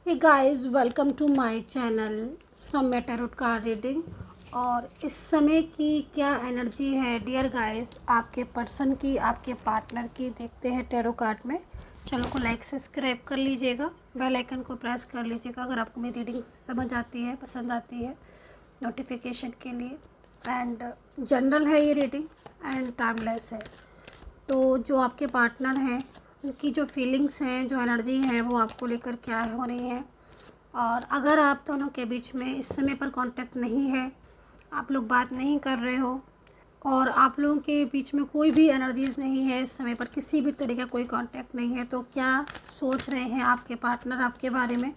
Hey guys, welcome to my channel सम्य tarot card reading. और इस समय की क्या एनर्जी है डियर गाइस, आपके पर्सन की, आपके पार्टनर की, देखते हैं टैरो कार्ड में। चैनल को लाइक सब्सक्राइब कर लीजिएगा, बेल आइकन को प्रेस कर लीजिएगा अगर आपको मेरी रीडिंग समझ आती है, पसंद आती है, नोटिफिकेशन के लिए। एंड जनरल है ये रीडिंग एंड टाइमलेस है। तो जो आपके पार्टनर हैं उनकी जो फीलिंग्स हैं, जो एनर्जी है, वो आपको लेकर क्या हो रही है। और अगर आप दोनों के बीच में इस समय पर कांटेक्ट नहीं है, आप लोग बात नहीं कर रहे हो और आप लोगों के बीच में कोई भी एनर्जीज नहीं है, इस समय पर किसी भी तरह का कोई कांटेक्ट नहीं है, तो क्या सोच रहे हैं आपके पार्टनर आपके बारे में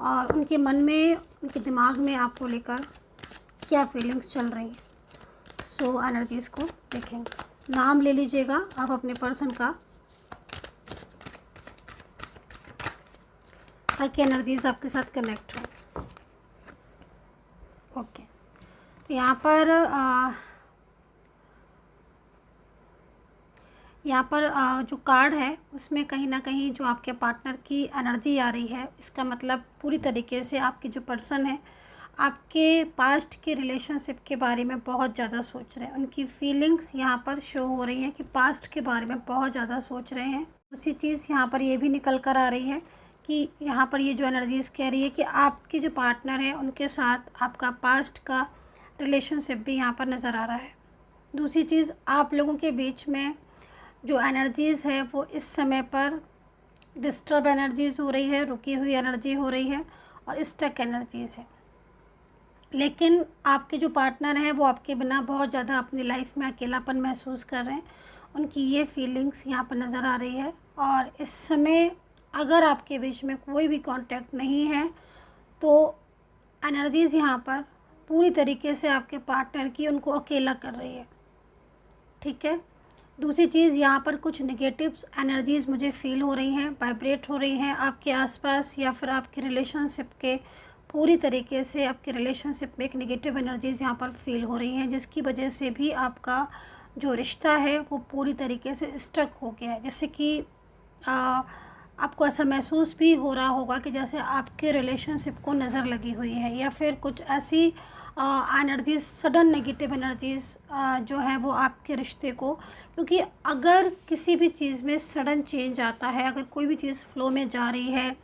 और उनके मन में, उनके दिमाग में आपको लेकर क्या फीलिंग्स चल रही हैं। सो एनर्जीज़ को देखेंगे। नाम ले लीजिएगा आप अपने पर्सन का, ताकि एनर्जीज आपके साथ कनेक्ट हो। ओके, तो यहाँ पर जो कार्ड है उसमें कहीं ना कहीं जो आपके पार्टनर की एनर्जी आ रही है, इसका मतलब पूरी तरीके से आपकी जो पर्सन है आपके पास्ट के रिलेशनशिप के बारे में बहुत ज़्यादा सोच रहे हैं। उनकी फीलिंग्स यहाँ पर शो हो रही हैं कि पास्ट के बारे में बहुत ज़्यादा सोच रहे हैं। उसी चीज़ यहाँ पर ये भी निकल कर आ रही है कि यहाँ पर ये जो एनर्जीज़ कह रही है कि आपके जो पार्टनर है उनके साथ आपका पास्ट का रिलेशनशिप भी यहाँ पर नज़र आ रहा है। दूसरी चीज़, आप लोगों के बीच में जो एनर्जीज़ है वो इस समय पर डिस्टर्ब एनर्जीज़ हो रही है, रुकी हुई एनर्जी हो रही है और स्टक एनर्जीज़ है। लेकिन आपके जो पार्टनर हैं वो आपके बिना बहुत ज़्यादा अपनी लाइफ में अकेलापन महसूस कर रहे हैं। उनकी ये फीलिंग्स यहाँ पर नज़र आ रही है। और इस समय अगर आपके बीच में कोई भी कांटेक्ट नहीं है तो एनर्जीज़ यहाँ पर पूरी तरीके से आपके पार्टनर की उनको अकेला कर रही है। ठीक है। दूसरी चीज़, यहाँ पर कुछ नेगेटिव एनर्जीज़ मुझे फ़ील हो रही हैं, वाइब्रेट हो रही हैं आपके आसपास या फिर आपके रिलेशनशिप के पूरी तरीके से आपके रिलेशनशिप में एक नेगेटिव एनर्जीज़ यहाँ पर फील हो रही हैं, जिसकी वजह से भी आपका जो रिश्ता है वो पूरी तरीके से स्टक हो गया है। जैसे कि आपको ऐसा महसूस भी हो रहा होगा कि जैसे आपके रिलेशनशिप को नज़र लगी हुई है, या फिर कुछ ऐसी एनर्जीज़, सडन नेगेटिव एनर्जीज़ जो है वो आपके रिश्ते को, क्योंकि अगर किसी भी चीज़ में सडन चेंज आता है, अगर कोई भी चीज़ फ्लो में जा रही है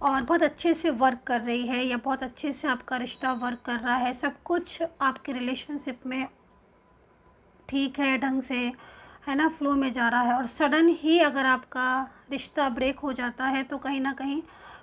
और बहुत अच्छे से वर्क कर रही है या बहुत अच्छे से आपका रिश्ता वर्क कर रहा है, सब कुछ आपके रिलेशनशिप में ठीक है, ढंग से है ना, फ्लो में जा रहा है, और सडन ही अगर आपका रिश्ता ब्रेक हो जाता है तो कहीं ना कहीं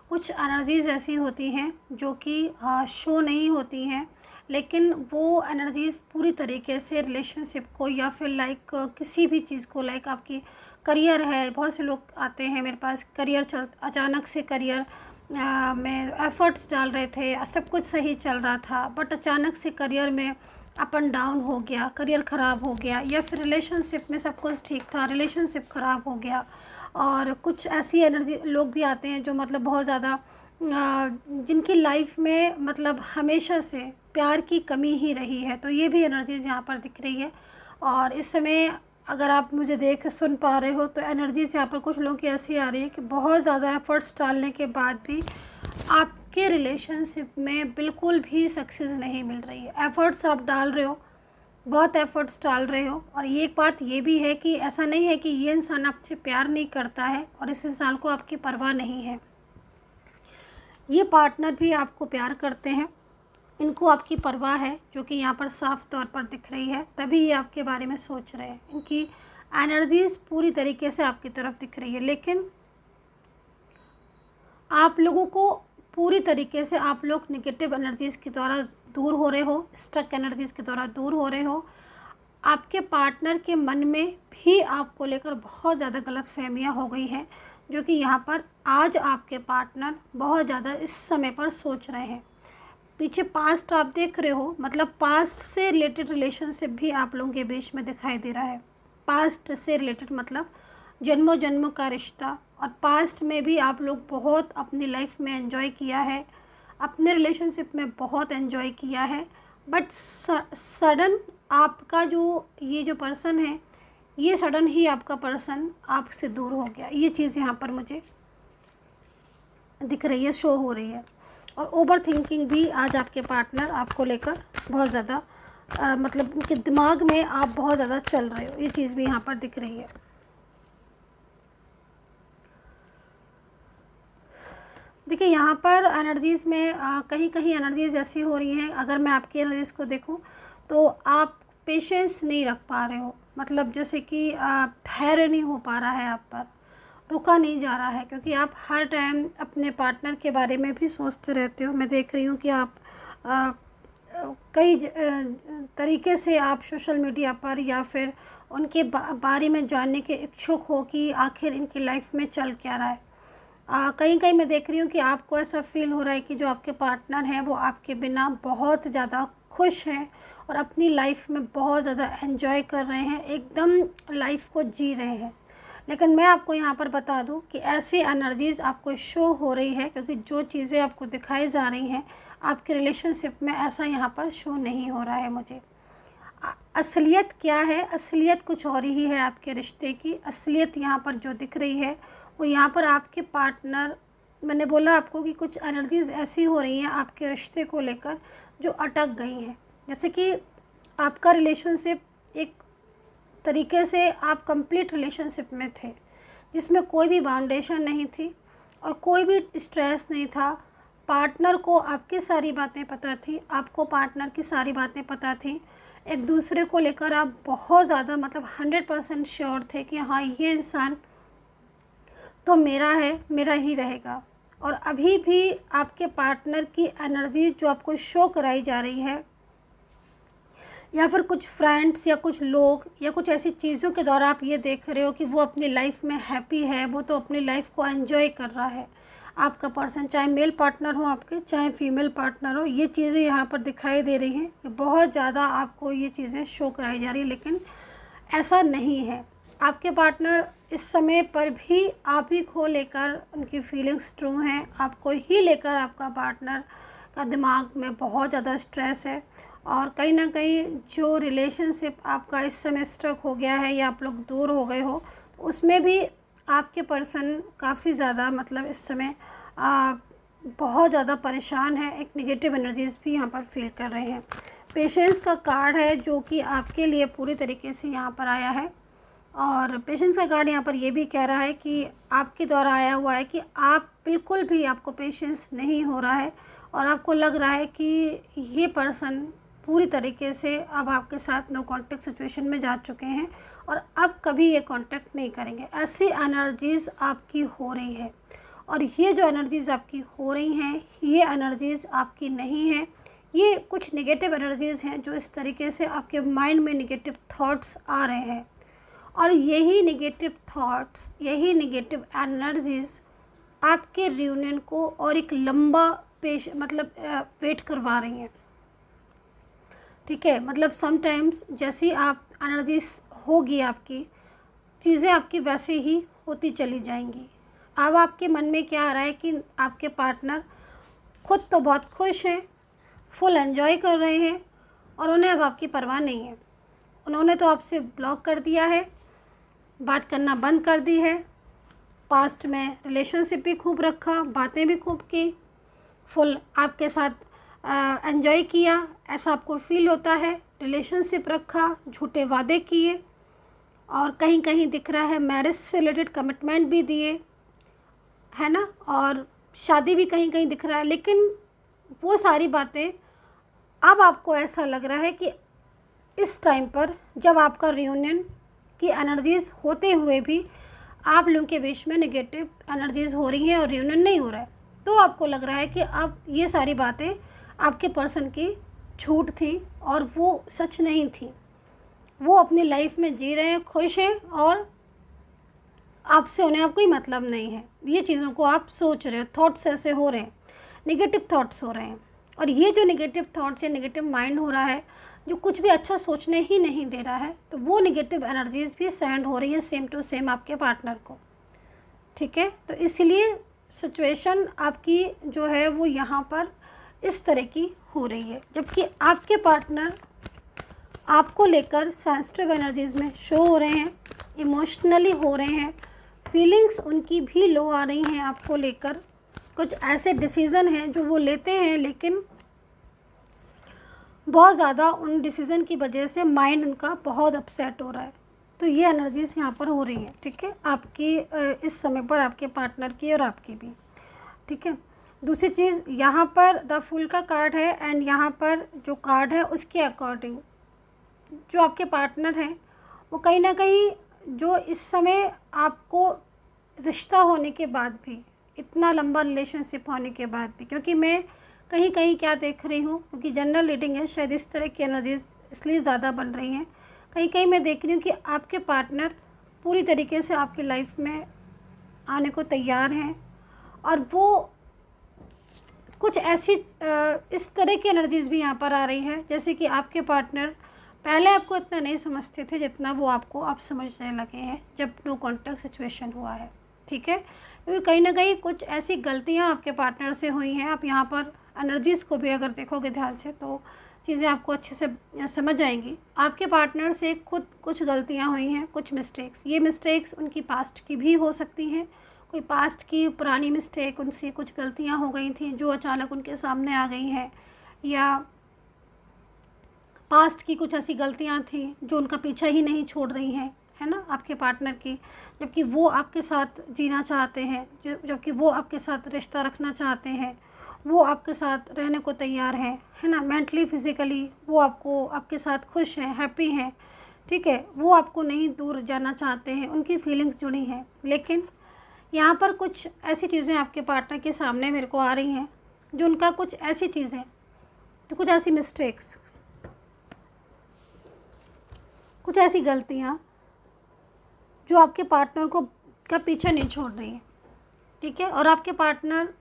कुछ एनर्जीज़ ऐसी होती हैं जो कि शो नहीं होती हैं, लेकिन वो एनर्जीज़ पूरी तरीके से रिलेशनशिप को या फिर लाइक किसी भी चीज़ को, लाइक आपकी करियर है, बहुत से लोग आते हैं मेरे पास, करियर अचानक से करियर में एफ़र्ट्स डाल रहे थे, सब कुछ सही चल रहा था, बट अचानक से करियर में अप एंड डाउन हो गया, करियर ख़राब हो गया, या फिर रिलेशनशिप में सब कुछ ठीक था, रिलेशनशिप ख़राब हो गया। और कुछ ऐसी एनर्जी लोग भी आते हैं जो मतलब बहुत ज़्यादा जिनकी लाइफ में मतलब हमेशा से प्यार की कमी ही रही है, तो ये भी एनर्जीज़ यहाँ पर दिख रही है। और इस समय अगर आप मुझे देख सुन पा रहे हो तो एनर्जीज़ यहाँ पर कुछ लोगों की ऐसी आ रही है कि बहुत ज़्यादा एफ़र्ट्स डालने के बाद भी आपके रिलेशनशिप में बिल्कुल भी सक्सेस नहीं मिल रही है। एफ़र्ट्स आप डाल रहे हो, बहुत एफ़र्ट्स डाल रहे हो, और ये एक बात ये भी है कि ऐसा नहीं है कि ये इंसान आपसे प्यार नहीं करता है और इस इंसान को आपकी परवाह नहीं है। ये पार्टनर भी आपको प्यार करते हैं, इनको आपकी परवाह है, जो कि यहाँ पर साफ तौर पर दिख रही है, तभी ये आपके बारे में सोच रहे हैं। इनकी एनर्जीज़ पूरी तरीके से आपकी तरफ दिख रही है, लेकिन आप लोगों को पूरी तरीके से आप लोग नेगेटिव एनर्जीज़ के द्वारा दूर हो रहे हो, स्टक एनर्जीज़ के द्वारा दूर हो रहे हो। आपके पार्टनर के मन में भी आपको लेकर बहुत ज़्यादा गलतफहमियां हो गई हैं, जो कि यहाँ पर आज आपके पार्टनर बहुत ज़्यादा इस समय पर सोच रहे हैं। पीछे पास्ट आप देख रहे हो, मतलब पास्ट से रिलेटेड रिलेशनशिप भी आप लोगों के बीच में दिखाई दे रहा है। पास्ट से रिलेटेड मतलब जन्मों जन्मों का रिश्ता, और पास्ट में भी आप लोग बहुत अपनी लाइफ में एंजॉय किया है, अपने रिलेशनशिप में बहुत एंजॉय किया है, बट सडन आपका जो ये जो पर्सन है, ये सडन ही आपका पर्सन आपसे दूर हो गया। ये चीज़ यहाँ पर मुझे दिख रही है, शो हो रही है। और ओवर थिंकिंग भी आज आपके पार्टनर आपको लेकर बहुत ज़्यादा मतलब उनके दिमाग में आप बहुत ज़्यादा चल रहे हो, ये चीज़ भी यहाँ पर दिख रही है। देखिए यहाँ पर एनर्जीज़ में कहीं कहीं एनर्जीज़ ऐसी हो रही हैं, अगर मैं आपकी एनर्जीज़ को देखूँ तो आप पेशेंस नहीं रख पा रहे हो, मतलब जैसे कि धैर्य नहीं हो पा रहा है आप पर, रुका नहीं जा रहा है, क्योंकि आप हर टाइम अपने पार्टनर के बारे में भी सोचते रहते हो। मैं देख रही हूँ कि आप कई तरीके से आप सोशल मीडिया पर या फिर उनके बारे में जानने के इच्छुक हो कि आखिर इनकी लाइफ में चल क्या रहा है। कहीं कहीं मैं देख रही हूँ कि आपको ऐसा फील हो रहा है कि जो आपके पार्टनर हैं वो आपके बिना बहुत ज़्यादा खुश हैं और अपनी लाइफ में बहुत ज़्यादा एंजॉय कर रहे हैं, एकदम लाइफ को जी रहे हैं। लेकिन मैं आपको यहाँ पर बता दूँ कि ऐसी एनर्जीज़ आपको शो हो रही है, क्योंकि जो चीज़ें आपको दिखाई जा रही हैं आपके रिलेशनशिप में, ऐसा यहाँ पर शो नहीं हो रहा है मुझे। असलियत क्या है? असलियत कुछ और ही है आपके रिश्ते की। असलियत यहाँ पर जो दिख रही है वो यहाँ पर आपके पार्टनर, मैंने बोला आपको कि कुछ एनर्जीज़ ऐसी हो रही हैं आपके रिश्ते को लेकर जो अटक गई हैं। जैसे कि आपका रिलेशनशिप एक तरीके से आप कंप्लीट रिलेशनशिप में थे, जिसमें कोई भी बाउंडेशन नहीं थी और कोई भी स्ट्रेस नहीं था। पार्टनर को आपकी सारी बातें पता थी, आपको पार्टनर की सारी बातें पता थी। एक दूसरे को लेकर आप बहुत ज़्यादा मतलब 100% श्योर थे कि हाँ ये इंसान तो मेरा है, मेरा ही रहेगा। और अभी भी आपके पार्टनर की एनर्जी जो आपको शो कराई जा रही है, या फिर कुछ फ्रेंड्स या कुछ लोग या कुछ ऐसी चीज़ों के द्वारा आप ये देख रहे हो कि वो अपनी लाइफ में हैप्पी है, वो तो अपनी लाइफ को एंजॉय कर रहा है। आपका पर्सन चाहे मेल पार्टनर हो आपके, चाहे फीमेल पार्टनर हो, ये चीज़ें यहाँ पर दिखाई दे रही हैं कि बहुत ज़्यादा आपको ये चीज़ें शो कराई जा रही है। लेकिन ऐसा नहीं है। आपके पार्टनर इस समय पर भी आप ही को लेकर उनकी फीलिंग्स ट्रू हैं, आपको ही लेकर आपका पार्टनर का दिमाग में बहुत ज़्यादा स्ट्रेस है। और कहीं ना कहीं जो रिलेशनशिप आपका इस समय स्ट्रक हो गया है या आप लोग दूर हो गए हो, उसमें भी आपके पर्सन काफ़ी ज़्यादा मतलब इस समय बहुत ज़्यादा परेशान है। एक नेगेटिव एनर्जीज़ भी यहाँ पर फील कर रहे हैं। पेशेंस का कार्ड है जो कि आपके लिए पूरी तरीके से यहाँ पर आया है। और पेशेंस का कार्ड यहाँ पर ये भी कह रहा है कि आपके द्वारा आया हुआ है कि आप बिल्कुल भी, आपको पेशेंस नहीं हो रहा है और आपको लग रहा है कि ये पर्सन पूरी तरीके से अब आपके साथ नो कांटेक्ट सिचुएशन में जा चुके हैं और अब कभी ये कांटेक्ट नहीं करेंगे। ऐसी एनर्जीज़ आपकी हो रही है। और ये जो एनर्जीज़ आपकी हो रही हैं, ये एनर्जीज़ आपकी नहीं है, ये कुछ नेगेटिव एनर्जीज़ हैं जो इस तरीके से आपके माइंड में नेगेटिव थॉट्स आ रहे हैं। और यही नेगेटिव थॉट्स, यही नेगेटिव एनर्जीज़ आपके रियूनियन को और एक लंबा वेट करवा रही हैं। ठीक है, मतलब समटाइम्स जैसी आप एनर्जीज होगी आपकी, चीज़ें आपकी वैसे ही होती चली जाएंगी। अब आपके मन में क्या आ रहा है कि आपके पार्टनर खुद तो बहुत खुश हैं, फुल एंजॉय कर रहे हैं और उन्हें अब आपकी परवाह नहीं है। उन्होंने तो आपसे ब्लॉक कर दिया है, बात करना बंद कर दी है। पास्ट में रिलेशनशिप भी खूब रखा, बातें भी खूब की, फुल आपके साथ एंजॉय किया, ऐसा आपको फील होता है। रिलेशनशिप रखा, झूठे वादे किए और कहीं कहीं दिख रहा है मैरिज से रिलेटेड कमिटमेंट भी दिए, है ना, और शादी भी कहीं कहीं दिख रहा है। लेकिन वो सारी बातें अब आपको ऐसा लग रहा है कि इस टाइम पर जब आपका रियूनियन की एनर्जीज़ होते हुए भी आप लोगों के बीच में नेगेटिव एनर्जीज़ हो रही हैं और रियूनियन नहीं हो रहा है, तो आपको लग रहा है कि अब ये सारी बातें आपके पर्सन की झूठ थी और वो सच नहीं थी। वो अपनी लाइफ में जी रहे हैं, खुश हैं और आपसे उन्हें अब कोई मतलब नहीं है। ये चीज़ों को आप सोच रहे हो, थॉट्स ऐसे हो रहे हैं, नेगेटिव थॉट्स हो रहे हैं। और ये जो नेगेटिव थॉट्स या नेगेटिव माइंड हो रहा है, जो कुछ भी अच्छा सोचने ही नहीं दे रहा है, तो वो नेगेटिव एनर्जीज़ भी सेंड हो रही हैं सेम टू सेम आपके पार्टनर को। ठीक है, तो इसलिए सिचुएशन आपकी जो है वो यहाँ पर इस तरह की हो रही है। जबकि आपके पार्टनर आपको लेकर सेंसिटिव एनर्जीज़ में शो हो रहे हैं, इमोशनली हो रहे हैं, फीलिंग्स उनकी भी लो आ रही हैं आपको लेकर। कुछ ऐसे डिसीज़न हैं जो वो लेते हैं, लेकिन बहुत ज़्यादा उन डिसीज़न की वजह से माइंड उनका बहुत अपसेट हो रहा है। तो ये एनर्जीज़ यहाँ पर हो रही हैं, ठीक है, आपकी इस समय पर आपके पार्टनर की और आपकी भी, ठीक है। दूसरी चीज़, यहाँ पर द फूल का कार्ड है एंड यहाँ पर जो कार्ड है उसके अकॉर्डिंग जो आपके पार्टनर हैं वो कहीं ना कहीं जो इस समय आपको रिश्ता होने के बाद भी, इतना लंबा रिलेशनशिप होने के बाद भी, क्योंकि मैं कहीं कहीं क्या देख रही हूँ, क्योंकि जनरल रीडिंग है, शायद इस तरह की एनर्जीज इसलिए ज़्यादा बन रही हैं, कहीं कहीं मैं देख रही हूँ कि आपके पार्टनर पूरी तरीके से आपकी लाइफ में आने को तैयार हैं, और वो कुछ ऐसी इस तरह की एनर्जीज़ भी यहाँ पर आ रही है, जैसे कि आपके पार्टनर पहले आपको इतना नहीं समझते थे जितना वो आपको अब समझने लगे हैं जब नो कॉन्टैक्ट सिचुएशन हुआ है, ठीक है। क्योंकि कहीं ना कहीं कुछ ऐसी गलतियाँ आपके पार्टनर से हुई हैं। आप यहाँ पर एनर्जीज़ को भी अगर देखोगे ध्यान से तो चीज़ें आपको अच्छे से समझ आएंगी। आपके पार्टनर से खुद कुछ गलतियाँ हुई हैं, कुछ मिस्टेक्स, ये मिस्टेक्स उनकी पास्ट की भी हो सकती हैं, कोई पास्ट की पुरानी मिस्टेक, उनसे कुछ गलतियाँ हो गई थी जो अचानक उनके सामने आ गई हैं, या पास्ट की कुछ ऐसी गलतियाँ थी जो उनका पीछा ही नहीं छोड़ रही हैं, है ना, आपके पार्टनर की, जबकि वो आपके साथ जीना चाहते हैं, जबकि वो आपके साथ रिश्ता रखना चाहते हैं, वो आपके साथ रहने को तैयार हैं, है ना, मेंटली फिज़िकली वो आपके साथ खुश हैं, हैप्पी हैं, ठीक है, वो आपको नहीं दूर जाना चाहते हैं, उनकी फीलिंग्स जुड़ी हैं। लेकिन यहाँ पर कुछ ऐसी चीज़ें आपके पार्टनर के सामने मेरे को आ रही हैं जो उनका कुछ ऐसी चीज़ें, तो कुछ ऐसी मिस्टेक्स, कुछ ऐसी गलतियाँ जो आपके पार्टनर को का पीछा नहीं छोड़ रही हैं, ठीक है, और आपके पार्टनर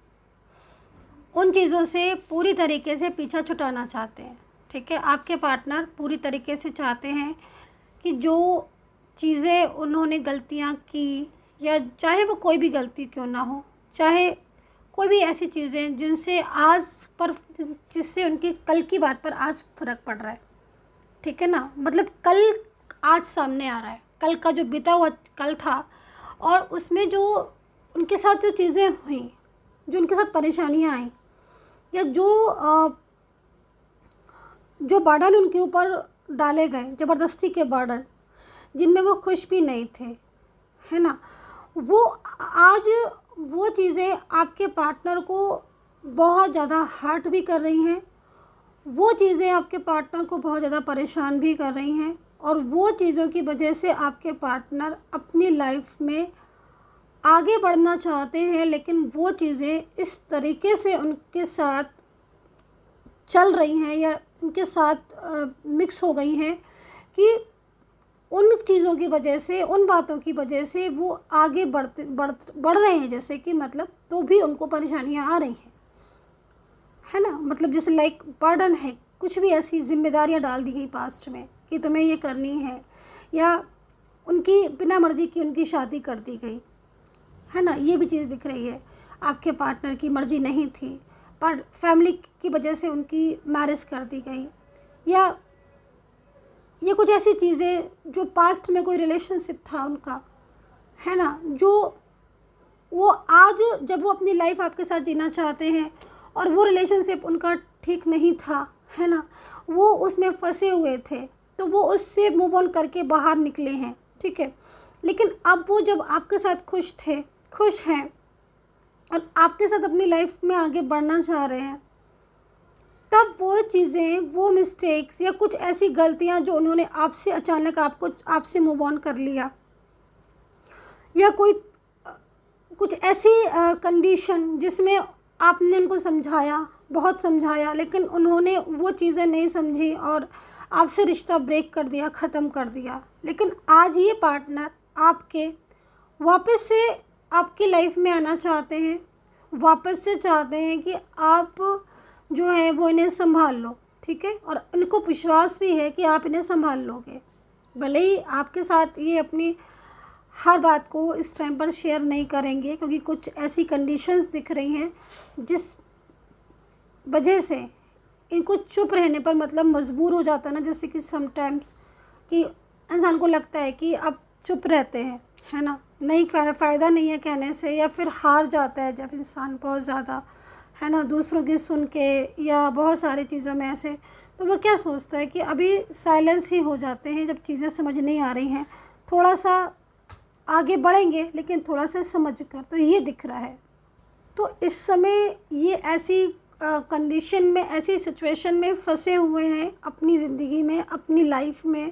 उन चीज़ों से पूरी तरीके से पीछा छुटाना चाहते हैं, ठीक है। आपके पार्टनर पूरी तरीके से चाहते हैं कि जो चीज़ें उन्होंने गलतियाँ की, या चाहे वो कोई भी गलती क्यों ना हो, चाहे कोई भी ऐसी चीज़ें जिससे उनकी कल की बात पर आज फ़र्क पड़ रहा है, ठीक है ना, मतलब कल आज सामने आ रहा है, कल का जो बीता हुआ कल था, और उसमें जो उनके साथ जो चीज़ें हुई, जो उनके साथ परेशानियां आई, या जो बर्डन उनके ऊपर डाले गए, ज़बरदस्ती के बर्डन, जिनमें वो खुश भी नहीं थे, है ना, वो आज वो चीज़ें आपके पार्टनर को बहुत ज़्यादा हर्ट भी कर रही हैं, वो चीज़ें आपके पार्टनर को बहुत ज़्यादा परेशान भी कर रही हैं, और वो चीज़ों की वजह से आपके पार्टनर अपनी लाइफ में आगे बढ़ना चाहते हैं, लेकिन वो चीज़ें इस तरीके से उनके साथ चल रही हैं या उनके साथ मिक्स हो गई हैं कि उन चीज़ों की वजह से, उन बातों की वजह से वो आगे बढ़ रहे हैं, जैसे कि मतलब तो भी उनको परेशानियां आ रही हैं, है ना, मतलब जैसे लाइक बर्डन है, कुछ भी ऐसी जिम्मेदारियां डाल दी गई पास्ट में कि तुम्हें ये करनी है, या उनकी बिना मर्ज़ी की उनकी शादी कर दी गई, है ना, ये भी चीज़ दिख रही है। आपके पार्टनर की मर्ज़ी नहीं थी पर फैमिली की वजह से उनकी मैरिज कर दी गई, या ये कुछ ऐसी चीज़ें जो पास्ट में कोई रिलेशनशिप था उनका, है ना, जो वो आज जब वो अपनी लाइफ आपके साथ जीना चाहते हैं और वो रिलेशनशिप उनका ठीक नहीं था, है ना, वो उसमें फंसे हुए थे, तो वो उससे मूव ऑन करके बाहर निकले हैं, ठीक है। लेकिन अब वो जब आपके साथ खुश हैं और आपके साथ अपनी लाइफ में आगे बढ़ना चाह रहे हैं, तब वो चीज़ें, वो मिस्टेक्स या कुछ ऐसी गलतियां जो उन्होंने आपसे अचानक आपसे मूव ऑन कर लिया, या कुछ ऐसी कंडीशन जिसमें आपने उनको समझाया, बहुत समझाया, लेकिन उन्होंने वो चीज़ें नहीं समझी और आपसे रिश्ता ब्रेक कर दिया, ख़त्म कर दिया। लेकिन आज ये पार्टनर आपके वापस से आपकी लाइफ में आना चाहते हैं, वापस से चाहते हैं कि आप जो है वो इन्हें संभाल लो, ठीक है, और उनको विश्वास भी है कि आप इन्हें संभाल लोगे। भले ही आपके साथ ये अपनी हर बात को इस टाइम पर शेयर नहीं करेंगे, क्योंकि कुछ ऐसी कंडीशंस दिख रही हैं जिस वजह से इनको चुप रहने पर मतलब मजबूर हो जाता है ना, जैसे कि समटाइम्स कि इंसान को लगता है कि अब चुप रहते हैं, है ना, नहीं, फ़ायदा नहीं है कहने से, या फिर हार जाता है जब इंसान बहुत ज़्यादा, है ना, दूसरों की सुन के या बहुत सारी चीज़ों में ऐसे, तो वो क्या सोचता है कि अभी साइलेंस ही हो जाते हैं जब चीज़ें समझ नहीं आ रही हैं, थोड़ा सा आगे बढ़ेंगे लेकिन थोड़ा सा समझ कर, तो ये दिख रहा है। तो इस समय ये ऐसी कंडीशन में, ऐसी सिचुएशन में फंसे हुए हैं अपनी ज़िंदगी में, अपनी लाइफ में,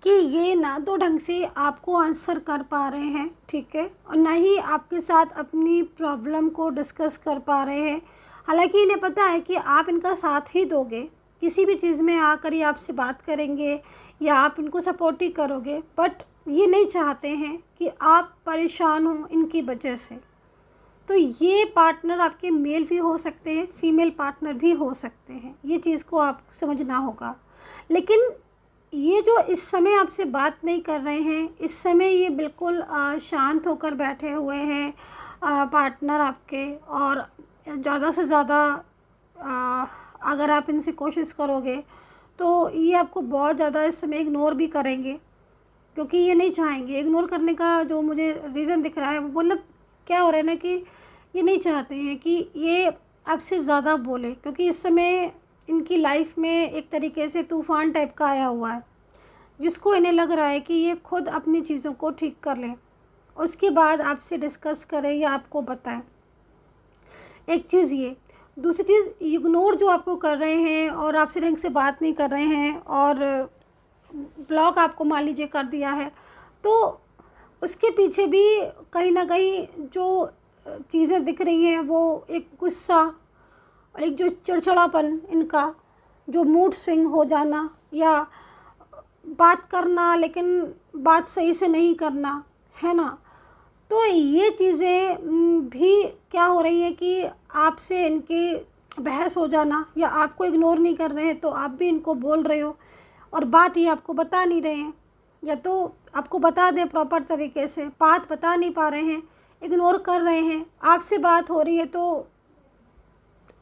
कि ये ना तो ढंग से आपको आंसर कर पा रहे हैं, ठीक है, और ना ही आपके साथ अपनी प्रॉब्लम को डिस्कस कर पा रहे हैं। हालांकि इन्हें पता है कि आप इनका साथ ही दोगे, किसी भी चीज़ में आकर ये आपसे बात करेंगे या आप इनको सपोर्ट ही करोगे, बट ये नहीं चाहते हैं कि आप परेशान हो इनकी वजह से। तो ये पार्टनर आपके मेल भी हो सकते हैं, फीमेल पार्टनर भी हो सकते हैं, ये चीज़ को आप समझना होगा। लेकिन ये जो इस समय आपसे बात नहीं कर रहे हैं, इस समय ये बिल्कुल शांत होकर बैठे हुए हैं पार्टनर आपके, और ज़्यादा से ज़्यादा अगर आप इनसे कोशिश करोगे तो ये आपको बहुत ज़्यादा इस समय इग्नोर भी करेंगे, क्योंकि ये नहीं चाहेंगे। इग्नोर करने का जो मुझे रीज़न दिख रहा है, वो मतलब क्या हो रहा है ना कि ये नहीं चाहते हैं कि ये आपसे ज़्यादा बोले, क्योंकि इस समय इनकी लाइफ में एक तरीके से तूफ़ान टाइप का आया हुआ है, जिसको इन्हें लग रहा है कि ये खुद अपनी चीज़ों को ठीक कर लें, उसके बाद आपसे डिस्कस करें या आपको बताएं। एक चीज़ ये, दूसरी चीज़, इग्नोर जो आपको कर रहे हैं और आपसे ढंग से बात नहीं कर रहे हैं और ब्लॉक आपको मान लीजिए कर दिया है, तो उसके पीछे भी कहीं ना कहीं जो चीज़ें दिख रही हैं वो एक गुस्सा और एक जो चिड़चिड़ापन इनका, जो मूड स्विंग हो जाना, या बात करना लेकिन बात सही से नहीं करना, है ना। तो ये चीज़ें भी क्या हो रही है कि आपसे इनकी बहस हो जाना, या आपको इग्नोर नहीं कर रहे हैं तो आप भी इनको बोल रहे हो और बात ये आपको बता नहीं रहे हैं, या तो आपको बता दें प्रॉपर तरीके से, बात बता नहीं पा रहे हैं, इग्नोर कर रहे हैं। आपसे बात हो रही है तो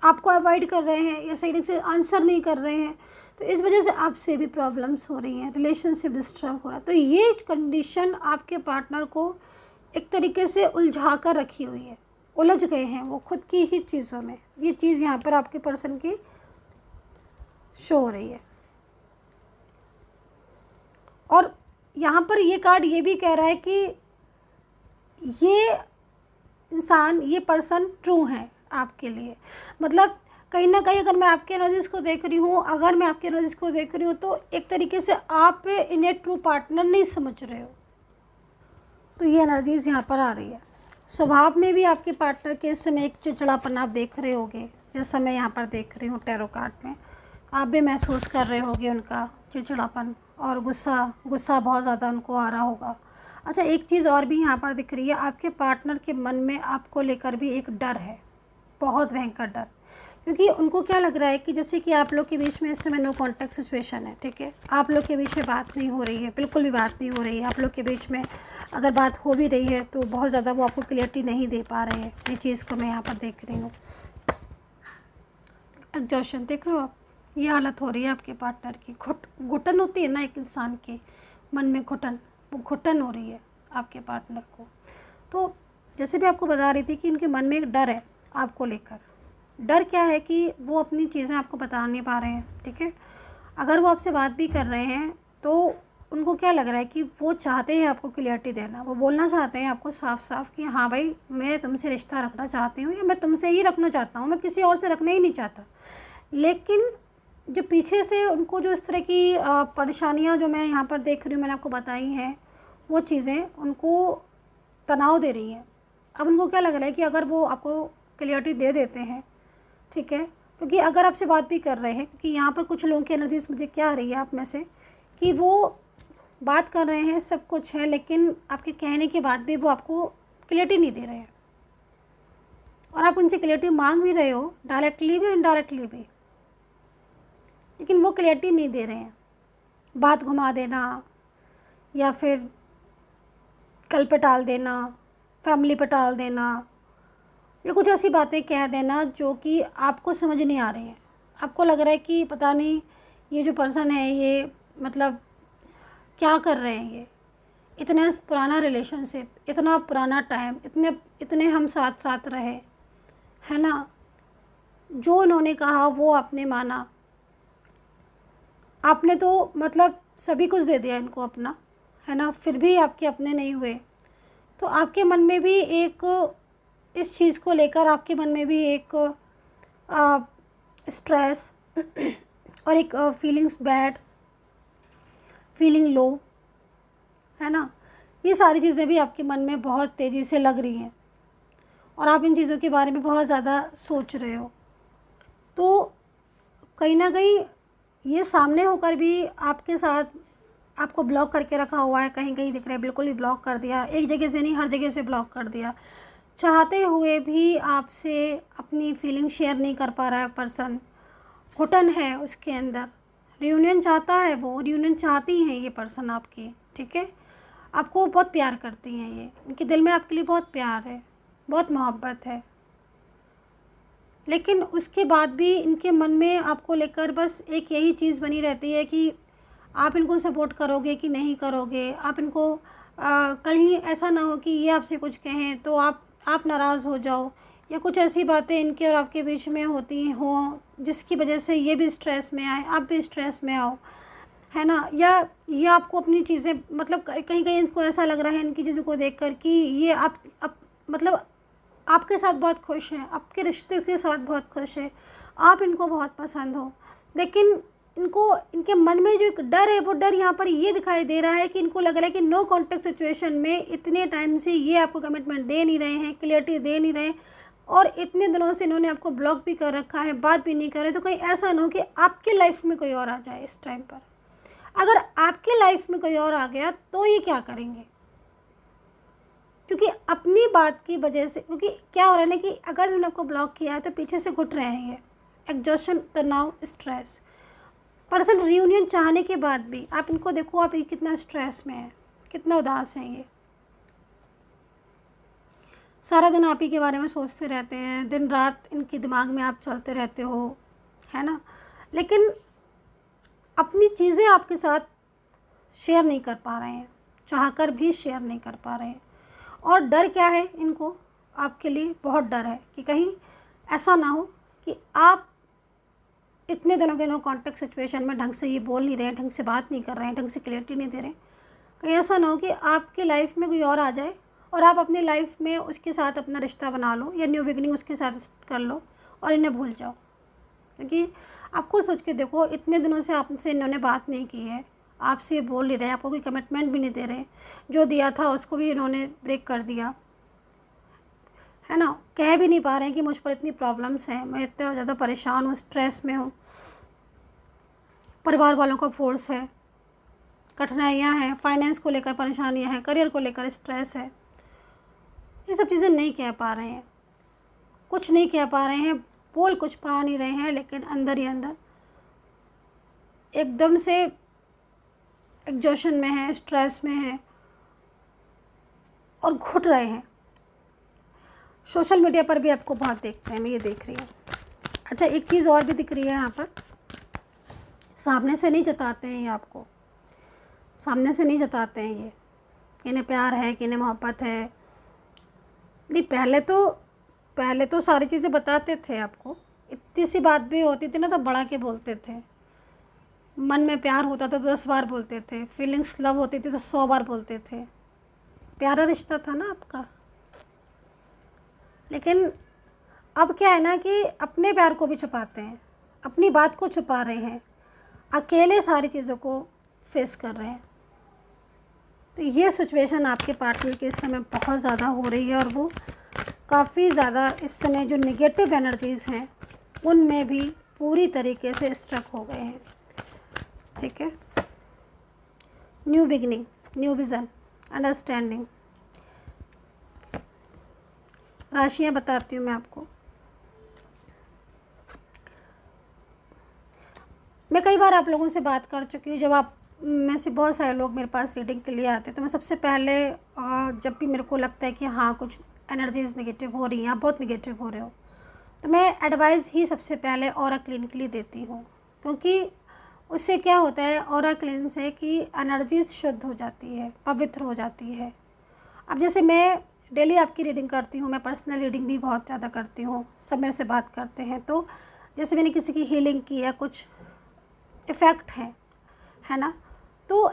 आपको अवॉइड कर रहे हैं या सही ढंग से आंसर नहीं कर रहे हैं, तो इस वजह से आपसे भी प्रॉब्लम्स हो रही हैं, रिलेशनशिप डिस्टर्ब हो रहा है। तो ये कंडीशन आपके पार्टनर को एक तरीके से उलझा कर रखी हुई है, उलझ गए हैं वो खुद की ही चीज़ों में। ये चीज़ यहाँ पर आपके पर्सन की शो हो रही है। और यहाँ पर ये कार्ड ये भी कह रहा है कि ये इंसान, ये पर्सन ट्रू है आपके लिए। मतलब कहीं ना कहीं अगर मैं आपके एनर्जीज़ को देख रही हूँ, अगर मैं आपके एनर्जीज़ को देख रही हूँ तो एक तरीके से आप इन्हें ट्रू पार्टनर नहीं समझ रहे हो, तो ये एनर्जीज़ यहाँ पर आ रही है। स्वभाव में भी आपके पार्टनर के इस समय एक चिड़चिड़ापन आप देख रहे होगे, जैसा मैं यहाँ पर देख रही हूँ टैरो कार्ड में, आप भी महसूस कर रहे होगे उनका चिड़चिड़ापन और गुस्सा बहुत ज़्यादा उनको आ रहा होगा। अच्छा, एक चीज़ और भी यहाँ पर दिख रही है, आपके पार्टनर के मन में आपको लेकर भी एक डर है, बहुत भयंकर डर, क्योंकि उनको क्या लग रहा है कि जैसे कि आप लोग के बीच में इस समय नो कॉन्टैक्ट सिचुएशन है, ठीक है, आप लोग के बीच में बात नहीं हो रही है, बिल्कुल भी बात नहीं हो रही है। आप लोग के बीच में अगर बात हो भी रही है तो बहुत ज़्यादा वो आपको क्लियरिटी नहीं दे पा रहे हैं। ये चीज़ को मैं यहाँ पर देख रही हूँ। एग्जॉशन देख रहे हो आप, ये हालत हो रही है आपके पार्टनर की। घुटन होती है ना एक इंसान के मन में, घुटन, वो घुटन हो रही है आपके पार्टनर को। तो जैसे भी आपको बता रही थी कि इनके मन में एक डर है आपको लेकर। डर क्या है कि वो अपनी चीज़ें आपको बता नहीं पा रहे हैं, ठीक है। अगर वो आपसे बात भी कर रहे हैं तो उनको क्या लग रहा है कि वो चाहते हैं आपको क्लियरिटी देना, वो बोलना चाहते हैं आपको साफ साफ कि हाँ भाई, मैं तुमसे रिश्ता रखना चाहती हूँ या मैं तुमसे ही रखना चाहता हूँ, मैं किसी और से रखना ही नहीं चाहता। लेकिन जो पीछे से उनको जो इस तरह की परेशानियाँ जो मैं यहाँ पर देख रही हूँ, मैंने आपको बताई हैं, वो चीज़ें उनको तनाव दे रही हैं। अब उनको क्या लग रहा है कि अगर वो आपको क्लियरिटी दे देते हैं, ठीक है, क्योंकि अगर आपसे बात भी कर रहे हैं, क्योंकि यहाँ पर कुछ लोगों की एनर्जीज मुझे क्या आ रही है आप में से कि वो बात कर रहे हैं, सब कुछ है, लेकिन आपके कहने के बाद भी वो आपको क्लियरिटी नहीं दे रहे हैं, और आप उनसे क्लियरिटी मांग भी रहे हो, डायरेक्टली भी और इनडायरेक्टली भी, लेकिन वो क्लियरिटी नहीं दे रहे हैं। बात घुमा देना या फिर कल पे टाल देना, फैमिली पे टाल देना, या कुछ ऐसी बातें कह देना जो कि आपको समझ नहीं आ रही हैं। आपको लग रहा है कि पता नहीं ये जो पर्सन है ये मतलब क्या कर रहे हैं, ये इतना पुराना रिलेशनशिप, इतना पुराना टाइम, इतने इतने हम साथ साथ रहे, है ना। जो उन्होंने कहा वो आपने माना। आपने तो मतलब सभी कुछ दे दिया इनको अपना, है ना, फिर भी आपके अपने नहीं हुए। तो आपके मन में भी एक, इस चीज़ को लेकर आपके मन में भी एक स्ट्रेस और एक फीलिंग्स बैड, फीलिंग लो, है ना। ये सारी चीज़ें भी आपके मन में बहुत तेज़ी से लग रही हैं और आप इन चीज़ों के बारे में बहुत ज़्यादा सोच रहे हो। तो कहीं ना कहीं ये सामने होकर भी आपके साथ आपको ब्लॉक करके रखा हुआ है, कहीं कहीं दिख रहा है बिल्कुल ही ब्लॉक कर दिया, एक जगह से नहीं हर जगह से ब्लॉक कर दिया। चाहते हुए भी आपसे अपनी फीलिंग शेयर नहीं कर पा रहा है पर्सन, घुटन है उसके अंदर। रियूनियन चाहता है, वो रियूनियन चाहती हैं ये पर्सन आपकी, ठीक है। आपको बहुत प्यार करती हैं ये, इनके दिल में आपके लिए बहुत प्यार है, बहुत मोहब्बत है, लेकिन उसके बाद भी इनके मन में आपको लेकर बस एक यही चीज़ बनी रहती है कि आप इनको सपोर्ट करोगे कि नहीं करोगे। आप इनको कहीं ऐसा ना हो कि ये आपसे कुछ कहें तो आप नाराज़ हो जाओ, या कुछ ऐसी बातें इनके और आपके बीच में होती हों जिसकी वजह से ये भी स्ट्रेस में आए, आप भी स्ट्रेस में आओ, है ना। या ये आपको अपनी चीज़ें मतलब कहीं कहीं इनको ऐसा लग रहा है इनकी चीज़ों को देखकर कि ये आप मतलब आपके साथ बहुत खुश हैं, आपके रिश्ते के साथ बहुत खुश है, आप इनको बहुत पसंद हो, लेकिन इनको इनके मन में जो एक डर है वो डर यहाँ पर ये दिखाई दे रहा है कि इनको लग रहा है कि नो कॉन्टेक्ट सिचुएशन में इतने टाइम से ये आपको कमिटमेंट दे नहीं रहे हैं, क्लियरिटी दे नहीं रहे, और इतने दिनों से इन्होंने आपको ब्लॉक भी कर रखा है, बात भी नहीं कर रहे। तो कहीं ऐसा ना हो कि आपकी लाइफ में कोई और आ जाए इस टाइम पर। अगर आपकी लाइफ में कोई और आ गया तो ये क्या करेंगे, क्योंकि अपनी बात की वजह से, क्योंकि क्या हो रहा है ना कि अगर इन्होंने आपको ब्लॉक किया है तो पीछे से घुट रहे हैं ये, एग्जॉशन, तनाव, स्ट्रेस। पर्सन रियूनियन चाहने के बाद भी आप इनको देखो, आप ये कितना स्ट्रेस में है, कितना उदास हैं ये, सारा दिन आप ही के बारे में सोचते रहते हैं, दिन रात इनके दिमाग में आप चलते रहते हो, है ना। लेकिन अपनी चीज़ें आपके साथ शेयर नहीं कर पा रहे हैं, चाहकर भी शेयर नहीं कर पा रहे हैं। और डर क्या है इनको, आपके लिए बहुत डर है कि कहीं ऐसा ना हो कि आप इतने दिनों के नो कॉन्टेक्ट सिचुएशन में ढंग से ये बोल नहीं रहे हैं, ढंग से बात नहीं कर रहे हैं, ढंग से क्लियरिटी नहीं दे रहे, कहीं ऐसा ना हो कि आपकी लाइफ में कोई और आ जाए और आप अपनी लाइफ में उसके साथ अपना रिश्ता बना लो या न्यू बिगनिंग उसके साथ कर लो और इन्हें भूल जाओ। क्योंकि आप खुद सोच के देखो, इतने दिनों से आपसे इन्होंने बात नहीं की है, आपसे ये बोल नहीं रहे, आपको कोई कमिटमेंट भी नहीं दे रहे, जो दिया था उसको भी इन्होंने ब्रेक कर दिया, है ना। कह भी नहीं पा रहे हैं कि मुझ पर इतनी प्रॉब्लम्स हैं, मैं इतना ज़्यादा परेशान हूँ, स्ट्रेस में हूँ, परिवार वालों का फोर्स है, कठिनाइयाँ हैं, फाइनेंस को लेकर परेशानियाँ हैं, करियर को लेकर स्ट्रेस है। ये सब चीज़ें नहीं कह पा रहे हैं, कुछ नहीं कह पा रहे हैं, बोल कुछ पा नहीं रहे हैं, लेकिन अंदर ही अंदर एकदम से एग्जॉशन में है, स्ट्रेस में है और घुट रहे हैं। सोशल मीडिया पर भी आपको बहुत देखते हैं, मैं ये देख रही हूँ। अच्छा, एक चीज़ और भी दिख रही है यहाँ पर, सामने से नहीं जताते हैं ये आपको, सामने से नहीं जताते हैं ये कि इन्हें प्यार है, कि इन्हें मोहब्बत है। नहीं, पहले तो सारी चीज़ें बताते थे आपको, इतनी सी बात भी होती थी ना तो बढ़ा के बोलते थे, मन में प्यार होता था तो 10 बार बोलते थे, फीलिंग्स लव होती थी तो 100 बार बोलते थे, प्यारा रिश्ता था ना आपका। लेकिन अब क्या है ना कि अपने प्यार को भी छुपाते हैं, अपनी बात को छुपा रहे हैं, अकेले सारी चीज़ों को फेस कर रहे हैं। तो ये सिचुएशन आपके पार्टनर के इस समय बहुत ज़्यादा हो रही है और वो काफ़ी ज़्यादा इस समय जो नेगेटिव एनर्जीज़ हैं उनमें भी पूरी तरीके से स्ट्रक हो गए हैं, ठीक है। New beginning, new vision, understanding. राशियाँ बताती हूँ मैं आपको। मैं कई बार आप लोगों से बात कर चुकी हूँ, जब आप में से बहुत सारे लोग मेरे पास रीडिंग के लिए आते हैं तो मैं सबसे पहले जब भी मेरे को लगता है कि हाँ कुछ एनर्जीज़ नेगेटिव हो रही हैं, आप बहुत नेगेटिव हो रहे हो, तो मैं एडवाइस ही सबसे पहले ऑरा क्लिनिकली देती हूँ, क्योंकि उससे क्या होता है ऑरा क्लींस से कि एनर्जी शुद्ध हो जाती है, पवित्र हो जाती है। अब जैसे मैं डेली आपकी रीडिंग करती हूँ, मैं पर्सनल रीडिंग भी बहुत ज़्यादा करती हूँ, सब मेरे से बात करते हैं, तो जैसे मैंने किसी की हीलिंग की या कुछ इफ़ेक्ट है ना, तो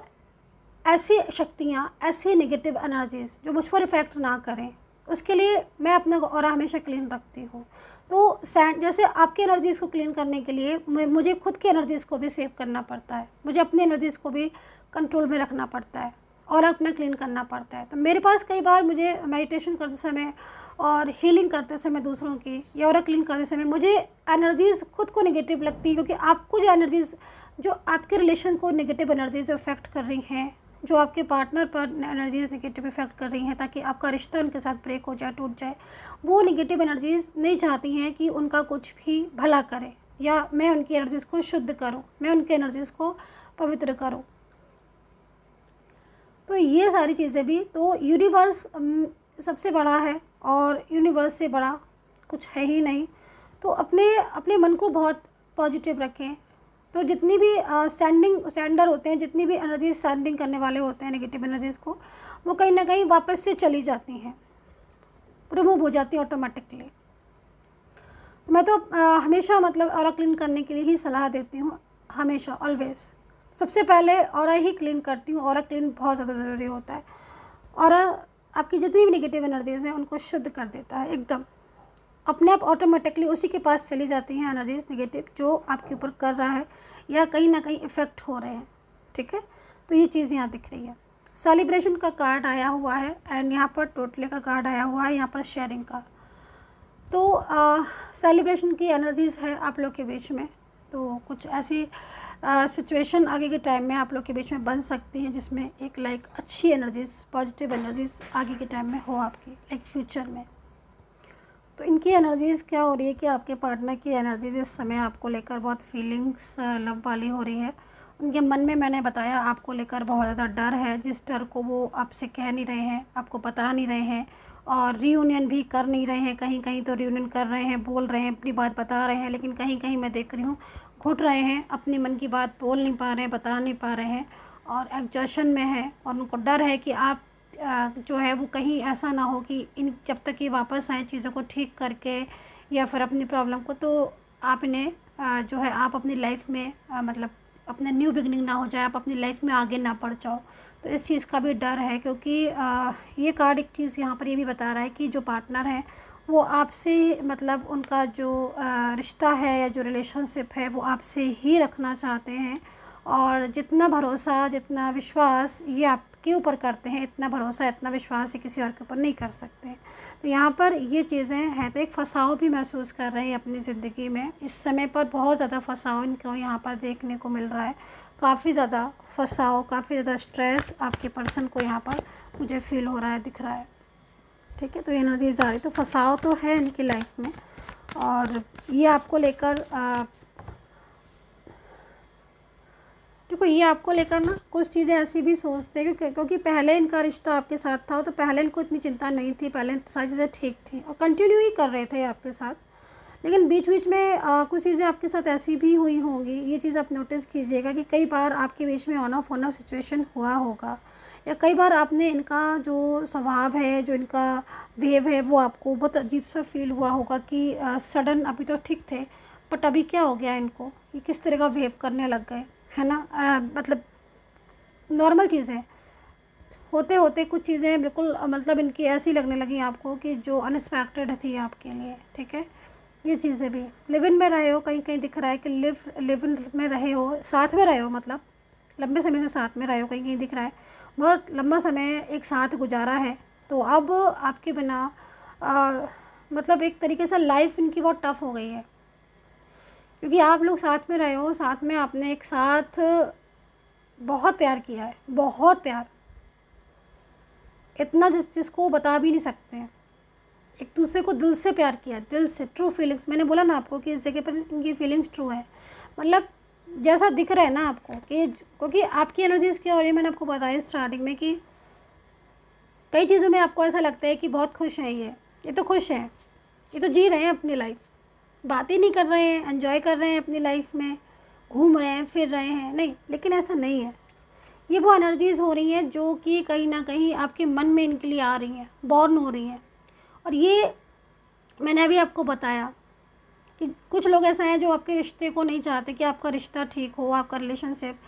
ऐसी शक्तियाँ, ऐसी नेगेटिव एनर्जीज़ जो मुझ पर इफ़ेक्ट ना करें, उसके लिए मैं अपना ऑरा हमेशा क्लीन रखती हूँ। तो जैसे आपकी एनर्जीज़ को क्लीन करने के लिए मुझे खुद की एनर्जीज़ को भी सेव करना पड़ता है, मुझे अपनी एनर्जीज़ को भी कंट्रोल में रखना पड़ता है और अपना क्लीन करना पड़ता है। तो मेरे पास कई बार मुझे मेडिटेशन करते समय और हीलिंग करते समय दूसरों की या ऑरा क्लीन करते समय मुझे एनर्जीज़ खुद को नेगेटिव लगती है, क्योंकि आपको जो एनर्जीज़, जो आपके रिलेशन को नेगेटिव एनर्जीज़ इफ़ेक्ट कर रही हैं, जो आपके पार्टनर पर एनर्जीज़ नेगेटिव इफ़ेक्ट कर रही हैं ताकि आपका रिश्ता उनके साथ ब्रेक हो जाए, टूट जाए, वो नेगेटिव एनर्जीज़ नहीं चाहती हैं कि उनका कुछ भी भला करे या मैं उनकी एनर्जीज़ को शुद्ध करूं, मैं उनकी एनर्जीज़ को पवित्र करूं। तो ये सारी चीज़ें भी, तो यूनिवर्स सबसे बड़ा है और यूनिवर्स से बड़ा कुछ है ही नहीं। तो अपने मन को बहुत पॉजिटिव रखें। तो जितनी भी सेंडर होते हैं, जितनी भी एनर्जी सेंडिंग करने वाले होते हैं नेगेटिव एनर्जीज़ को, वो कहीं ना कहीं वापस से चली जाती हैं, रिमूव हो जाती है ऑटोमेटिकली। मैं तो हमेशा मतलब ऑरा क्लीन करने के लिए ही सलाह देती हूँ, हमेशा, ऑलवेज। सबसे पहले ऑरा ही क्लीन करती हूँ। ऑरा क्लीन बहुत ज़्यादा ज़रूरी होता है। ऑरा आपकी जितनी भी नेगेटिव एनर्जीज़ हैं उनको शुद्ध कर देता है, एकदम अपने आप ऑटोमेटिकली उसी के पास चली जाती हैं एनर्जीज़ नेगेटिव जो आपके ऊपर कर रहा है या कहीं ना कहीं इफ़ेक्ट हो रहे हैं। ठीक है, तो ये चीज़ यहाँ दिख रही है। सेलिब्रेशन का कार्ड आया हुआ है एंड यहाँ पर टोटले का कार्ड आया हुआ है, यहाँ पर शेयरिंग का। तो सेलिब्रेशन की एनर्जीज़ है आप लोग के बीच में। तो कुछ ऐसी सिचुएशन आगे के टाइम में आप लोग के बीच में बन सकती हैं जिसमें एक लाइक अच्छी एनर्जीज़, पॉजिटिव एनर्जीज़ आगे के टाइम में हो आपकी, लाइक फ्यूचर में। तो इनकी एनर्जीज़ क्या हो रही है कि आपके पार्टनर की एनर्जीज़ इस समय आपको लेकर बहुत फीलिंग्स लव वाली हो रही है। उनके मन में, मैंने बताया, आपको लेकर बहुत ज़्यादा डर है, जिस डर को वो आपसे कह नहीं रहे हैं, आपको बता नहीं रहे हैं और रीयूनियन भी कर नहीं रहे हैं। कहीं कहीं तो रीयूनियन कर रहे हैं, बोल रहे हैं, अपनी बात बता रहे हैं, लेकिन कहीं कहीं मैं देख रही हूँ घुट रहे हैं, अपने मन की बात बोल नहीं पा रहे हैं, बता नहीं पा रहे हैं और एग्जॉशन में है। और उनको डर है कि आप जो है वो कहीं ऐसा ना हो कि इन जब तक ये वापस आए चीज़ों को ठीक करके या फिर अपनी प्रॉब्लम को, तो आप इन्हें जो है आप अपनी लाइफ में मतलब अपने न्यू बिगनिंग ना हो जाए, आप अपनी लाइफ में आगे ना बढ़ जाओ। तो इस चीज़ का भी डर है, क्योंकि ये कार्ड एक चीज़ यहाँ पर ये भी बता रहा है कि जो पार्टनर है वो आपसे, मतलब उनका जो रिश्ता है या जो रिलेशनशिप है वो आपसे ही रखना चाहते हैं। और जितना भरोसा, जितना विश्वास ये आपके ऊपर करते हैं, इतना भरोसा, इतना विश्वास ये किसी और के ऊपर नहीं कर सकते हैं। तो यहाँ पर ये चीज़ें हैं। तो एक फंसाव भी महसूस कर रहे हैं अपनी ज़िंदगी में। इस समय पर बहुत ज़्यादा फंसाव इनको यहाँ पर देखने को मिल रहा है। काफ़ी ज़्यादा फंसाव, काफ़ी ज़्यादा स्ट्रेस आपके पर्सन को यहाँ पर मुझे फील हो रहा है, दिख रहा है। ठीक है, तो एनर्जीज आ रही, तो फंसाव तो है इनकी लाइफ में। और ये आपको लेकर देखो, ये आपको लेकर ना कुछ चीज़ें ऐसी भी सोचते हैं क्योंकि पहले इनका रिश्ता आपके साथ था, तो पहले इनको इतनी चिंता नहीं थी, पहले सारी चीज़ें ठीक थी और कंटिन्यू ही कर रहे थे आपके साथ। लेकिन बीच बीच में कुछ चीज़ें आपके साथ ऐसी भी हुई होंगी। ये चीज़ आप नोटिस कीजिएगा कि कई बार आपके बीच में ऑन ऑफ सिचुएशन हुआ होगा, या कई बार आपने इनका जो स्वभाव है, जो इनका बिहेव है, वो आपको बहुत अजीब सा फील हुआ होगा कि सडन अभी तो ठीक थे बट अभी क्या हो गया इनको, ये किस तरह का बिहेव करने लग गए, है ना। मतलब नॉर्मल चीज़ें होते होते कुछ चीज़ें बिल्कुल मतलब इनकी ऐसी लगने लगी आपको कि जो अनएक्सपेक्टेड थी आपके लिए। ठीक है, ये चीज़ें भी लिव इन में रहे हो, कहीं कहीं दिख रहा है कि लिव इन में रहे हो, साथ में रहे हो, मतलब लंबे समय से साथ में रहे हो, कहीं कहीं दिख रहा है बहुत लंबा समय एक साथ गुजारा है। तो अब आपके बिना मतलब एक तरीके से लाइफ इनकी बहुत टफ हो गई है, क्योंकि आप लोग साथ में रहे हो, साथ में आपने एक साथ बहुत प्यार किया है, बहुत प्यार, इतना जिसको बता भी नहीं सकते हैं। एक दूसरे को दिल से प्यार किया, दिल से, ट्रू फीलिंग्स। मैंने बोला ना आपको कि इस जगह पर इनकी फीलिंग्स ट्रू है, मतलब जैसा दिख रहा है ना आपको कि, क्योंकि आपकी एनर्जीज़ क्या हो रही है, मैंने आपको बताया स्टार्टिंग में कि कई चीज़ों में आपको ऐसा लगता है कि बहुत खुश है, ये तो खुश हैं, ये तो जी रहे हैं अपनी लाइफ, बात ही नहीं कर रहे हैं, एंजॉय कर रहे हैं अपनी लाइफ में, घूम रहे हैं, फिर रहे हैं, नहीं, लेकिन ऐसा नहीं है। ये वो एनर्जीज़ हो रही हैं जो कि कहीं ना कहीं आपके मन में इनके लिए आ रही हैं, बॉर्न हो रही हैं। और ये मैंने अभी आपको बताया कि कुछ लोग ऐसा हैं जो आपके रिश्ते को नहीं चाहते कि आपका रिश्ता ठीक हो, आपका रिलेशनशिप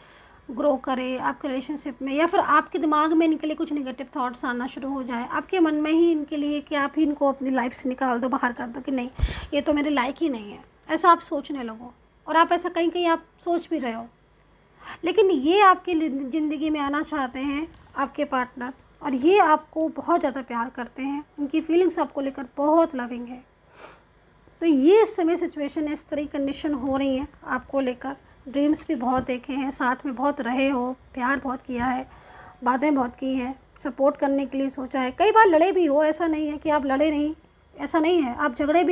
ग्रो करे आपके रिलेशनशिप में, या फिर आपके दिमाग में इनके लिए कुछ नेगेटिव थॉट्स आना शुरू हो जाए, आपके मन में ही इनके लिए कि आप ही इनको अपनी लाइफ से निकाल दो, बाहर कर दो, कि नहीं ये तो मेरे लायक ही नहीं है, ऐसा आप सोचने लगो। और आप ऐसा कहीं कहीं आप सोच भी रहे हो, लेकिन ये आपकी ज़िंदगी में आना चाहते हैं आपके पार्टनर, और ये आपको बहुत ज़्यादा प्यार करते हैं, उनकी फीलिंग्स आपको लेकर बहुत लविंग है। तो ये इस समय सिचुएशन इस तरह की कंडीशन हो रही है आपको लेकर। ड्रीम्स भी बहुत देखे हैं, साथ में बहुत रहे हो, प्यार बहुत किया है, बातें बहुत की हैं, सपोर्ट करने के लिए सोचा है, कई बार लड़े भी हो, ऐसा नहीं है कि आप लड़े नहीं, ऐसा नहीं है, आप झगड़े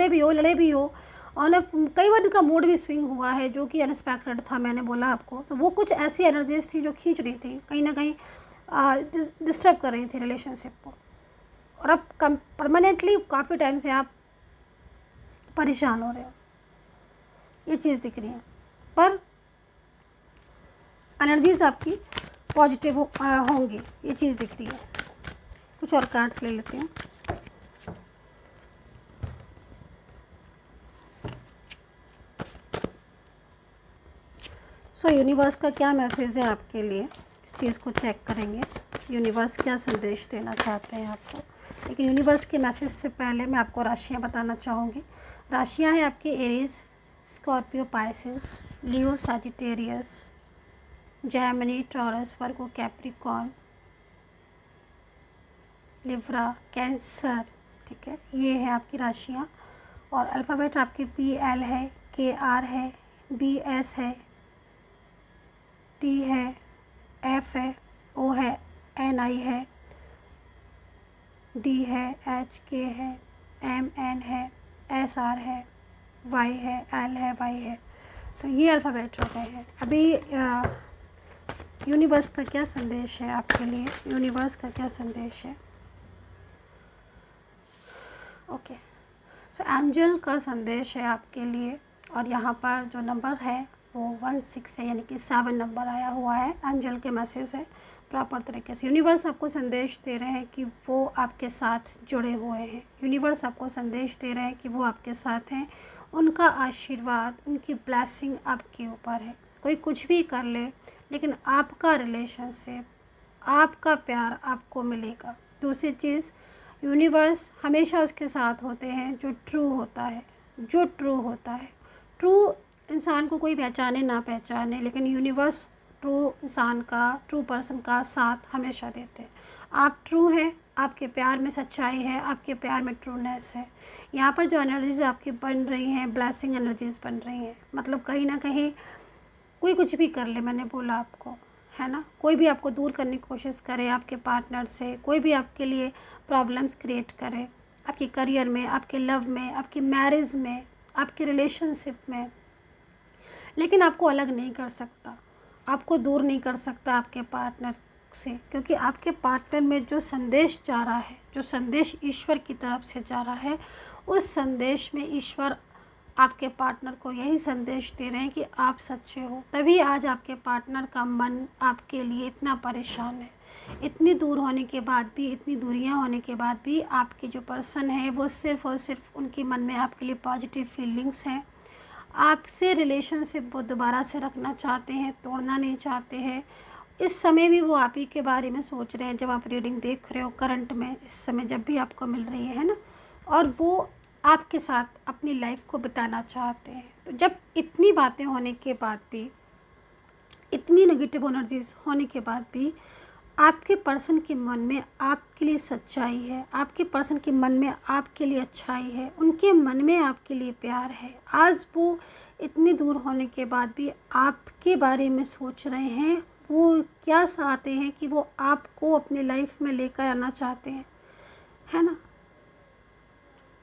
भी हो, लड़े भी हो, और कई बार इनका मूड भी स्विंग हुआ है जो कि अनएक्सपेक्टेड था, मैंने बोला आपको। तो वो कुछ ऐसी एनर्जीज थी जो खींच रही थी, कहीं ना कहीं डिस्टर्ब कर रही थी रिलेशनशिप को, और अब परमानेंटली काफ़ी टाइम से आप परेशान हो रहे हो, ये चीज़ दिख रही है। पर एनर्जीज आपकी पॉजिटिव होंगी, ये चीज़ दिख रही है। कुछ और कार्ड्स ले लेते हैं। सो यूनिवर्स का क्या मैसेज है आपके लिए, इस चीज़ को चेक करेंगे। यूनिवर्स क्या संदेश देना चाहते हैं आपको। लेकिन यूनिवर्स के मैसेज से पहले मैं आपको राशियाँ बताना चाहूँगी। राशियाँ हैं आपकी एरीज, स्कॉर्पियो, पाइसेस, लियो, सैजिटेरियस, जेमिनी, टॉरस, वर्गो, कैप्रिकॉर्न, लिब्रा, कैंसर। ठीक है, ये है आपकी राशियाँ। और अल्फ़ाबेट आपके PL है, KR है, BS है, T है, F है, O है, NI है, D है, HK है, MN है, SR है, Y है, L है, Y है। तो ये अल्फ़ाबेट हो गए हैं। अभी यूनिवर्स का क्या संदेश है आपके लिए, यूनिवर्स का क्या संदेश है। ओके, सो एंजल का संदेश है आपके लिए, और यहाँ पर जो नंबर है वो 16 है, यानी कि 7 नंबर आया हुआ है। एंजल के मैसेज है प्रॉपर तरीके से। यूनिवर्स आपको संदेश दे रहे हैं कि वो आपके साथ जुड़े हुए हैं। यूनिवर्स आपको संदेश दे रहे हैं कि वो आपके साथ हैं, उनका आशीर्वाद, उनकी ब्लेसिंग आपके ऊपर है। कोई कुछ भी कर ले, लेकिन आपका रिलेशनशिप, आपका प्यार आपको मिलेगा। दूसरी चीज़, यूनिवर्स हमेशा उसके साथ होते हैं जो ट्रू होता है, जो ट्रू होता है। ट्रू इंसान को कोई पहचाने ना पहचाने, लेकिन यूनिवर्स ट्रू इंसान का, ट्रू पर्सन का साथ हमेशा देते हैं। आप ट्रू हैं, आपके प्यार में सच्चाई है, आपके प्यार में ट्रूनेस है। यहाँ पर जो एनर्जीज आपकी बन रही हैं, ब्लेसिंग एनर्जीज बन रही हैं। मतलब कहीं ना कहीं कोई कुछ भी कर ले, मैंने बोला आपको, है ना, कोई भी आपको दूर करने की कोशिश करे आपके पार्टनर से, कोई भी आपके लिए प्रॉब्लम्स क्रिएट करे आपके करियर में, आपके लव में, आपकी मैरिज में, आपके रिलेशनशिप में, लेकिन आपको अलग नहीं कर सकता, आपको दूर नहीं कर सकता आपके पार्टनर से। क्योंकि आपके पार्टनर में जो संदेश जा रहा है, जो संदेश ईश्वर की तरफ से जा रहा है, उस संदेश में ईश्वर आपके पार्टनर को यही संदेश दे रहे हैं कि आप सच्चे हो। तभी आज आपके पार्टनर का मन आपके लिए इतना परेशान है। इतनी दूर होने के बाद भी, इतनी दूरियां होने के बाद भी आपके जो पर्सन है वो सिर्फ़ और सिर्फ उनके मन में आपके लिए पॉजिटिव फीलिंग्स हैं। आपसे रिलेशनशिप वो दोबारा से रखना चाहते हैं, तोड़ना नहीं चाहते हैं। इस समय भी वो आप ही के बारे में सोच रहे हैं, जब आप रीडिंग देख रहे हो करंट में, इस समय जब भी आपको मिल रही है ना, और वो आपके साथ अपनी लाइफ को बिताना चाहते हैं। तो जब इतनी बातें होने के बाद भी, इतनी नेगेटिव एनर्जीज होने के बाद भी आपके पर्सन के मन में आपके लिए सच्चाई है, आपके पर्सन के मन में आपके लिए अच्छाई है, उनके मन में आपके लिए प्यार है। आज वो इतनी दूर होने के बाद भी आपके बारे में सोच रहे हैं। वो क्या चाहते हैं कि वो आपको अपनी लाइफ में लेकर आना चाहते हैं, है ना।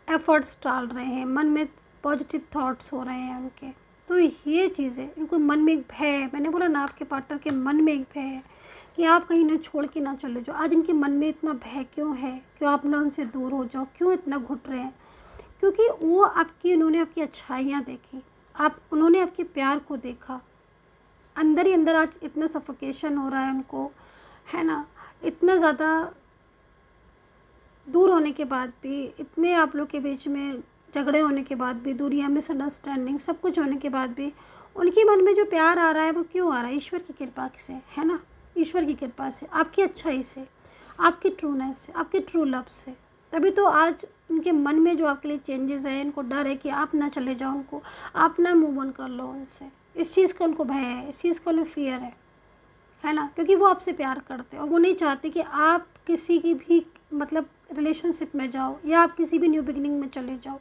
एफर्ट्स डाल रहे हैं, मन में पॉजिटिव थॉट्स हो रहे हैं उनके। तो ये चीज़ें, इनको मन में एक भय है, मैंने बोला ना, आपके पार्टनर के मन में एक भय है कि आप कहीं ना छोड़ के ना चले जाओ। आज इनके मन में इतना भय क्यों है, क्यों आप ना उनसे दूर हो जाओ, क्यों इतना घुट रहे हैं? क्योंकि वो आपकी, उन्होंने आपकी अच्छाइयाँ देखी, उन्होंने आपके प्यार को देखा, अंदर ही अंदर आज इतना सफोकेशन हो रहा है उनको, है ना, इतना ज़्यादा दूर होने के बाद भी, इतने आप लोग के बीच में झगड़े होने के बाद भी, दूरियां, मिसअंडरस्टैंडिंग, सब कुछ होने के बाद भी उनके मन में जो प्यार आ रहा है वो क्यों आ रहा है? ईश्वर की कृपा से, है ना, ईश्वर की कृपा से, आपकी अच्छाई से, आपकी ट्रूनेस से, आपके ट्रू लव से। तभी तो आज उनके मन में जो आपके लिए चेंजेस है, इनको डर है कि आप ना चले जाओ, उनको आप ना मूव ऑन कर लो उनसे। इस चीज़ का उनको भय है, इस चीज़ का उन्हें फियर है ना, क्योंकि वो आपसे प्यार करते हैं और वो नहीं चाहते कि आप किसी की भी मतलब रिलेशनशिप में जाओ या आप किसी भी न्यू बिगिनिंग में चले जाओ,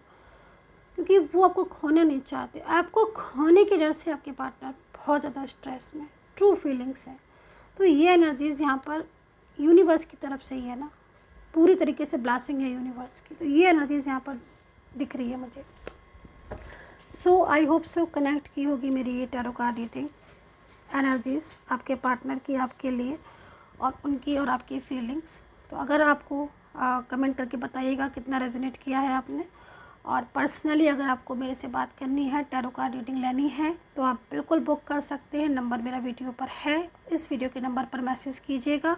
क्योंकि वो आपको खोना नहीं चाहते। आपको खोने के डर से आपके पार्टनर बहुत ज़्यादा स्ट्रेस में, ट्रू फीलिंग्स है। तो ये एनर्जीज़ यहाँ पर यूनिवर्स की तरफ से ही है ना, पूरी तरीके से ब्लेसिंग है यूनिवर्स की। तो ये एनर्जीज़ यहाँ पर दिख रही है मुझे। सो आई होप सो कनेक्ट की होगी मेरी ये टैरो कार्ड रीडिंग एनर्जीज़ आपके पार्टनर की, आपके लिए, और उनकी और आपकी फीलिंग्स। तो अगर आपको कमेंट करके बताइएगा कितना रेजोनेट किया है आपने। और पर्सनली अगर आपको मेरे से बात करनी है, टैरो कार्ड रीडिंग लेनी है, तो आप बिल्कुल बुक कर सकते हैं। नंबर मेरा वीडियो पर है, इस वीडियो के नंबर पर मैसेज कीजिएगा।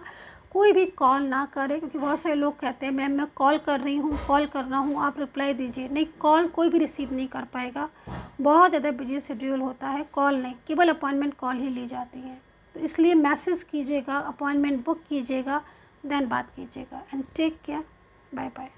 कोई भी कॉल ना करें, क्योंकि बहुत सारे लोग कहते हैं मैम मैं कॉल कर रही हूँ, कॉल कर रहा हूँ, आप रिप्लाई दीजिए। नहीं, कॉल कोई भी रिसीव नहीं कर पाएगा, बहुत ज़्यादा बिजी शेड्यूल होता है। कॉल नहीं, केवल अपॉइंटमेंट कॉल ही ली जाती है। तो इसलिए मैसेज कीजिएगा, अपॉइंटमेंट बुक कीजिएगा, देन बात कीजिएगा। And take care, bye bye.